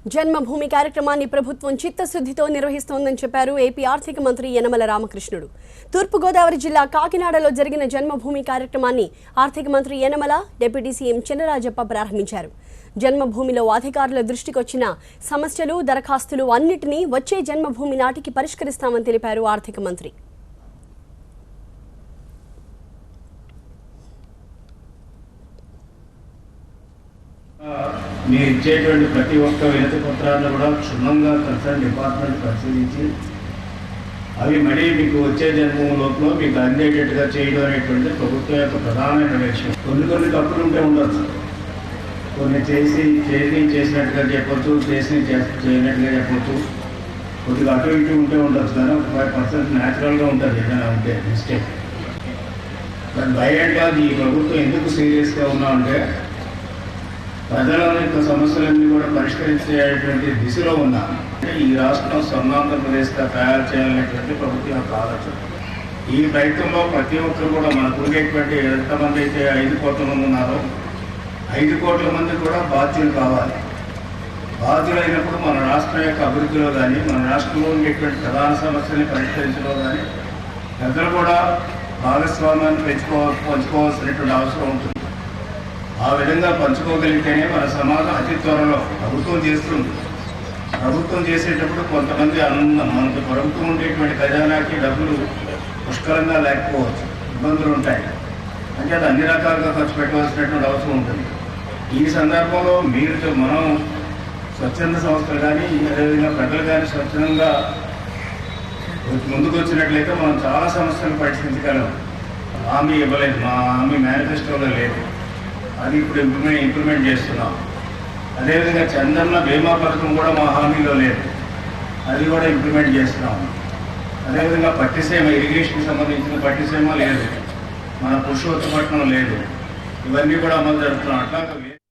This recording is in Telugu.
జన్మభూమి కార్యక్రమాన్ని ప్రభుత్వం చిత్తశుద్ధితో నిర్వహిస్తోందని చెప్పారు ఏపీ ఆర్థిక మంత్రి యనమల రామకృష్ణుడు. తూర్పుగోదావరి జిల్లా కాకినాడలో జరిగిన జన్మభూమి కార్యక్రమాన్ని ఆర్థిక మంత్రి యనమల, డిప్యూటీ సీఎం చినరాజప్ప ప్రారంభించారు. జన్మభూమిలో అధికారుల దృష్టికొచ్చిన సమస్యలు, దరఖాస్తులు అన్నిటినీ వచ్చే జన్మభూమి నాటికి పరిష్కరిస్తామని తెలిపారు ఆర్థిక మంత్రి. మీరు ఇచ్చేటువంటి ప్రతి ఒక్క వినతి పత్రాలను కూడా క్షుణ్ణంగా కన్సర్న్ డిపార్ట్మెంట్ పరిశీలించి అవి మళ్ళీ మీకు వచ్చే జన్మం లోపల మీకు అందేటట్టుగా చేయడం అనేటువంటిది ప్రభుత్వం యొక్క ప్రధానమైన లక్ష్యం. కొన్ని తప్పులు ఉంటే ఉండొచ్చు, కొన్ని చేసినట్టుగా చెప్పొచ్చు, చేయనట్టుగా చెప్పొచ్చు, కొద్దిగా అటు ఇటు ఉంటే ఉండొచ్చు, కానీ 5% న్యాచురల్గా ఉంటుంది ఏదైనా ఉంటే mistake. But by and large ఈ ప్రభుత్వం ఎందుకు సీరియస్గా ఉన్నామంటే ప్రజల యొక్క సమస్యలన్నీ కూడా పరిష్కరించేటువంటి దిశలో ఉన్నా అంటే ఈ రాష్ట్రం స్వర్ణాంధ్రప్రదేశ్గా తయారు చేయాలనేటువంటి ప్రభుత్వం యొక్క ఆలోచన. ఈ ప్రయత్నంలో ప్రతి ఒక్కరు కూడా మనకు ఉండేటువంటి ఎంతమంది అయితే 5 కోట్ల మంది ఉన్నారో 5 కోట్ల మంది కూడా బాధ్యులు కావాలి. బాధ్యులైనప్పుడు మన రాష్ట్రం యొక్క అభివృద్ధిలో కానీ మన రాష్ట్రంలో ఉండేటువంటి ప్రధాన సమస్యల్ని పరిష్కరించడంలో కానీ ప్రజలు కూడా భాగస్వామ్యాన్ని పంచుకోవాల్సినటువంటి అవసరం ఉంటుంది. ఆ విధంగా పంచుకోగలిగితేనే మన సమాజం అతి త్వరలో ప్రభుత్వం చేస్తుంది. ప్రభుత్వం చేసేటప్పుడు కొంతమంది మనకు ప్రభుత్వం ఉండేటువంటి ఖజానాకి డబ్బులు పుష్కలంగా లేకపోవచ్చు, ఇబ్బందులు ఉంటాయి. అంటే అది అన్ని రకాలుగా ఖర్చు పెట్టవలసినటువంటి అవసరం ఉంటుంది. ఈ సందర్భంలో మనం స్వచ్ఛంద సంస్థలు కానీ అదేవిధంగా ప్రజలు కానీ స్వచ్ఛందంగా ముందుకు వచ్చినట్లయితే మనం చాలా సమస్యలు పరిష్కరించగలం. హామీ ఇవ్వలేదు, మా హామీ మేనిఫెస్టోలో లేదు, అది ఇప్పుడు ఇంప్లిమెంట్ చేస్తున్నాం. అదేవిధంగా చంద్రన్న బీమా పథకం కూడా మా హామీలో లేదు, అది కూడా ఇంప్లిమెంట్ చేస్తున్నాం. అదేవిధంగా పట్టిసీమ ఇరిగేషన్కి సంబంధించిన పట్టిసీమ లేదు, మన పురుషోత్తపట్నం లేదు, ఇవన్నీ కూడా అమలు జరుపుతున్నాం. అట్లా